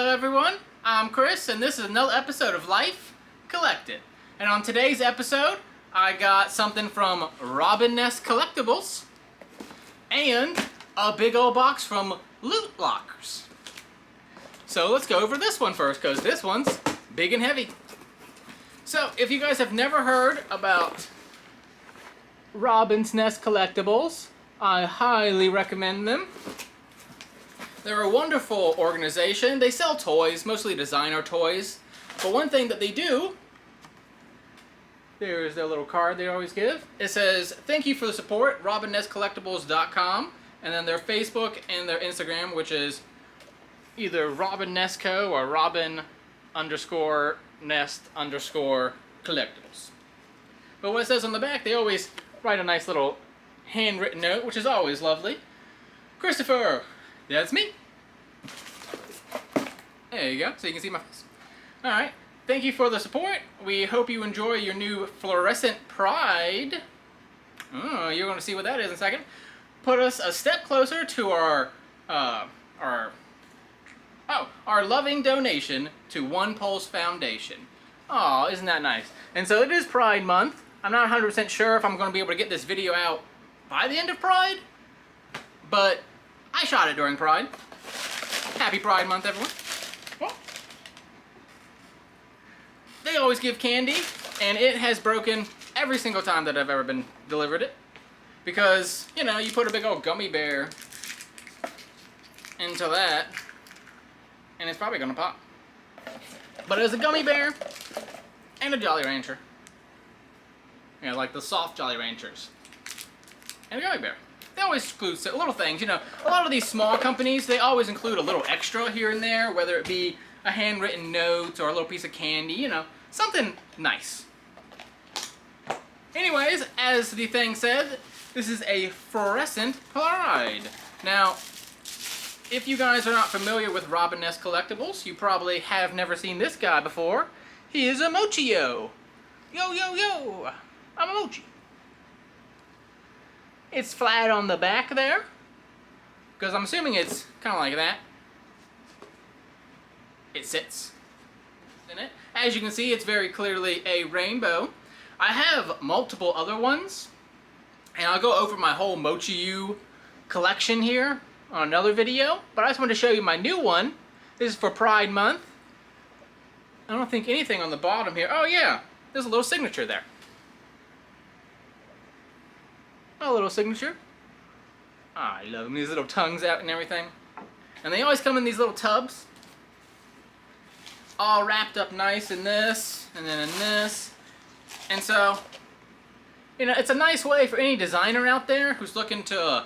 Hello everyone, I'm Chris and this is another episode of Life Collected. And on today's episode, I got something from Ness Collectibles and a big old box from Loot Lockers. So let's go over this one first because this one's big and heavy. So if you guys have never heard about Ness Collectibles, I highly recommend them. They're a wonderful organization. They sell toys, mostly designer toys. But one thing that they do, there's their little card they always give. It says, thank you for the support, RobinNessCollectibles.com. And then their Facebook and their Instagram, which is either Robin Nesco or Robin_Nest_Collectibles. But what it says on the back, they always write a nice little handwritten note, which is always lovely. Christopher, that's me. There you go, so you can see my face. Alright, thank you for the support. We hope you enjoy your new fluorescent Pride. Oh, you're going to see what that is in a second. Put us a step closer to our loving donation to One Pulse Foundation. Oh, isn't that nice? And so it is Pride Month. I'm not 100% sure if I'm going to be able to get this video out by the end of Pride, but I shot it during Pride. Happy Pride Month, everyone. Well, they always give candy, and it has broken every single time that I've ever been delivered it. Because, you know, you put a big old gummy bear into that, and it's probably gonna pop. But it's a gummy bear and a Jolly Rancher. Yeah, like the soft Jolly Ranchers. And a gummy bear. They always include little things, you know. A lot of these small companies, they always include a little extra here and there, whether it be a handwritten note or a little piece of candy, you know, something nice. Anyways, as the thing said, this is a fluorescent Pride. Now, if you guys are not familiar with Ness Collectibles, you probably have never seen this guy before. He is a MochiYoo. Yo, yo, yo! I'm a Mochi. It's flat on the back there, because I'm assuming it's kind of like that. It sits in it. As you can see, it's very clearly a rainbow. I have multiple other ones, and I'll go over my whole MochiYoo collection here on another video, but I just wanted to show you my new one. This is for Pride Month. I don't think anything on the bottom here. Oh yeah, there's a little signature there. A little signature. I love them. These little tongues out and everything. And they always come in these little tubs. All wrapped up nice in this, and then in this. And so, you know, it's a nice way for any designer out there who's looking to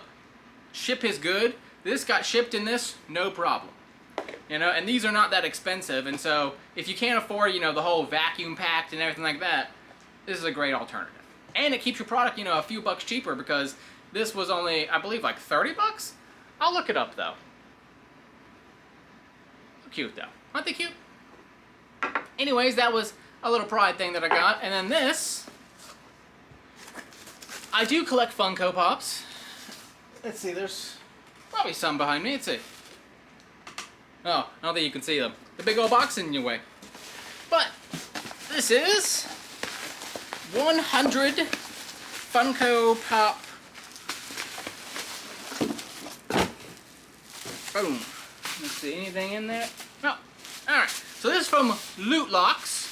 ship his good. This got shipped in this, no problem. You know, and these are not that expensive. And so, if you can't afford, you know, the whole vacuum packed and everything like that, this is a great alternative. And it keeps your product, you know, a few bucks cheaper because this was only, I believe, like 30 bucks? I'll look it up, though. Cute, though. Aren't they cute? Anyways, that was a little Pride thing that I got. And then this, I do collect Funko Pops. Let's see, there's probably some behind me. Let's see. Oh, I don't think you can see them. The big old box in your way. But this is 100 Funko Pop. Boom. Let's see, anything in there? No. Alright, so this is from Loot Locks.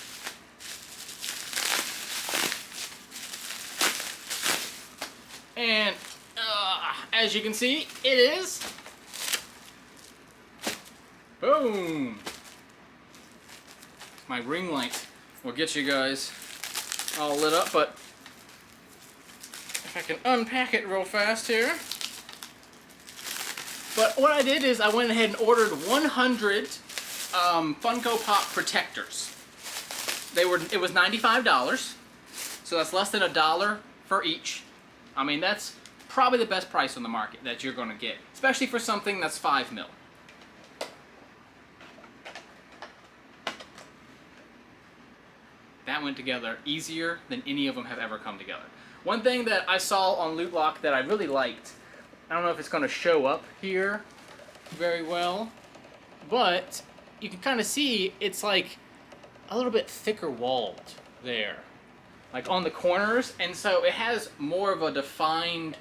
And as you can see, it is. Boom. My ring light will get you guys all lit up, but if I can unpack it real fast here. But what I did is I went ahead and ordered 100 Funko Pop protectors. It was $95, so that's less than $1 for each. I mean, that's probably the best price on the market that you're going to get, especially for something that's 5 mil. That went together easier than any of them have ever come together. One thing that I saw on Loot Lock that I really liked, I don't know if it's going to show up here very well, but you can kind of see it's like a little bit thicker walled there, like on the corners, and so it has more of a defined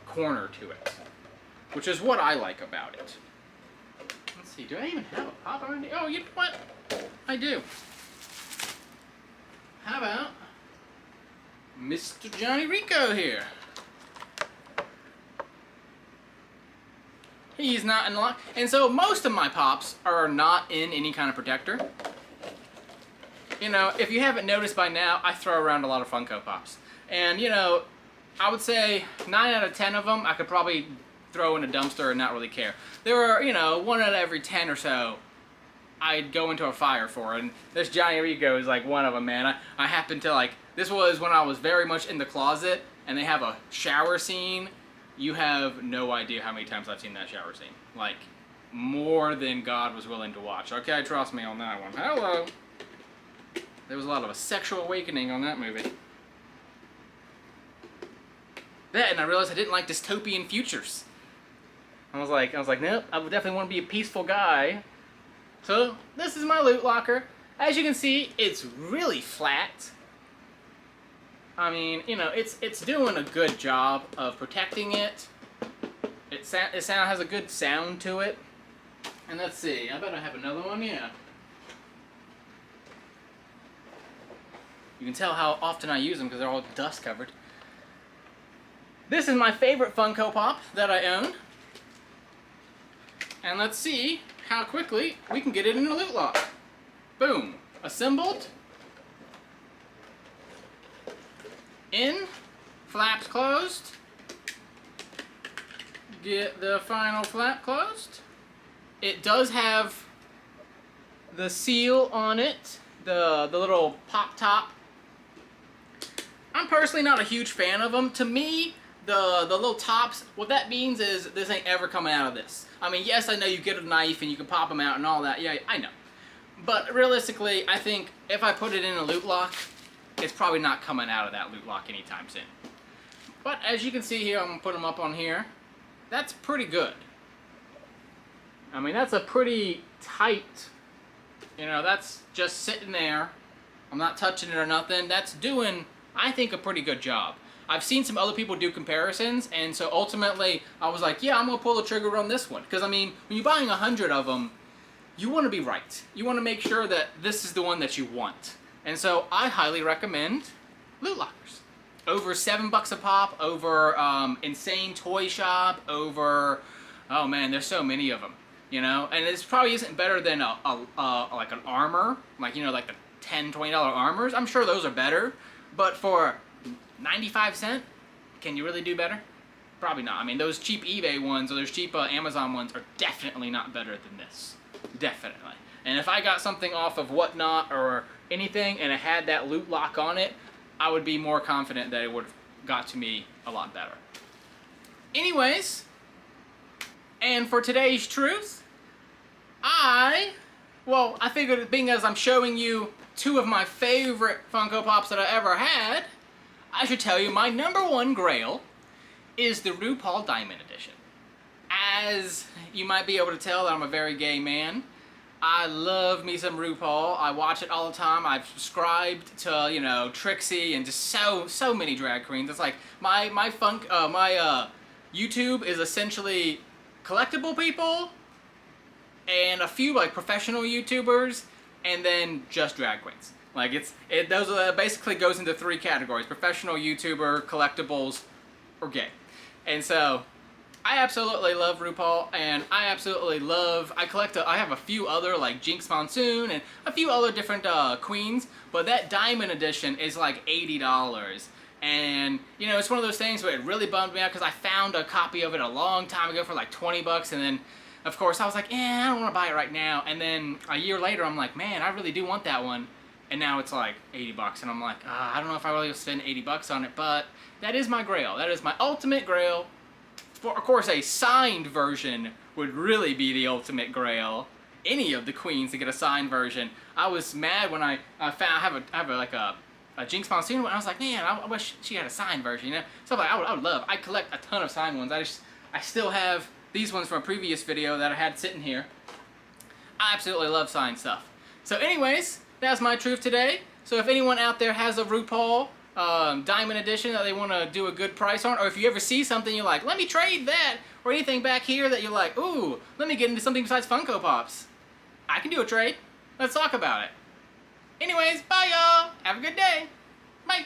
corner to it, which is what I like about it. Let's see, do I even have a pop around here? Oh, you know what? I do. How about Mr. Johnny Rico here? He's not in lock. And so most of my Pops are not in any kind of protector. You know, if you haven't noticed by now, I throw around a lot of Funko Pops. And, you know, I would say 9 out of 10 of them I could probably throw in a dumpster and not really care. There are, you know, 1 out of every 10 or so I'd go into a fire for. And this Johnny Rico is like one of them, man. I happened to, like, this was when I was very much in the closet, and they have a shower scene. You have no idea how many times I've seen that shower scene. Like, more than God was willing to watch. Okay, trust me on that one. Hello. There was a lot of a sexual awakening on that movie. That, and I realized I didn't like dystopian futures. I was like, nope, I would definitely want to be a peaceful guy. So, this is my loot locker. As you can see, it's really flat. I mean, you know, it's doing a good job of protecting it. It has a good sound to it. And let's see, I bet I have another one, yeah. You can tell how often I use them because they're all dust covered. This is my favorite Funko Pop that I own. And let's see how quickly we can get it in a loot lock. Boom. Assembled. In. Flaps closed. Get the final flap closed. It does have the seal on it. The little pop top. I'm personally not a huge fan of them. To me, the little tops, what that means is this ain't ever coming out of this. I mean, yes, I know you get a knife and you can pop them out and all that. Yeah, I know. But realistically, I think if I put it in a loot lock, it's probably not coming out of that loot lock anytime soon. But as you can see here, I'm going to put them up on here. That's pretty good. I mean, that's a pretty tight, you know, that's just sitting there. I'm not touching it or nothing. That's doing, I think, a pretty good job. I've seen some other people do comparisons, and so ultimately I was like, yeah, I'm going to pull the trigger on this one. Because, I mean, when you're buying 100 of them, you want to be right. You want to make sure that this is the one that you want. And so I highly recommend loot lockers. Over $7 a pop, over Insane Toy Shop, over, oh man, there's so many of them. You know, and it probably isn't better than like an armor, like, you know, like the $10, $20 armors. I'm sure those are better, but for 95 cents, can you really do better? Probably not. I mean, those cheap eBay ones or those cheap Amazon ones are definitely not better than this. Definitely. And if I got something off of Whatnot or anything and it had that loot lock on it, I would be more confident that it would have got to me a lot better. Anyways, and for today's truth, I figured, being as I'm showing you 2 of my favorite Funko Pops that I ever had, I should tell you my #1 grail is the RuPaul Diamond Edition. As you might be able to tell, I'm a very gay man. I love me some RuPaul. I watch it all the time. I've subscribed to, you know, Trixie and just so many drag queens. It's like my YouTube is essentially collectible people and a few like professional YouTubers and then just drag queens. Like those basically goes into 3 categories: professional YouTuber, collectibles, or gay. And so I absolutely love RuPaul, and I have a few other, like Jinx Monsoon and a few other different queens, but that Diamond Edition is like $80. And, you know, it's one of those things where it really bummed me out because I found a copy of it a long time ago for like 20 bucks, and then, of course, I was like, I don't want to buy it right now. And then a year later, I'm like, man, I really do want that one. And now it's like 80 bucks, and I'm like, I don't know if I really spend 80 bucks on it, but that is my grail. That is my ultimate grail. For, of course, a signed version would really be the ultimate grail. Any of the queens to get a signed version. I was mad when I found I have a Jinx Monsoon one. I was like, man, I wish she had a signed version, you know. So like, I collect a ton of signed ones. I still have these ones from a previous video that I had sitting here. I absolutely love signed stuff. So anyways, that's my truth today. So if anyone out there has a RuPaul Diamond Edition that they want to do a good price on, or if you ever see something you're like, let me trade that, or anything back here that you're like, ooh, let me get into something besides Funko Pops, I can do a trade. Let's talk about it. Anyways, bye y'all. Have a good day. Bye.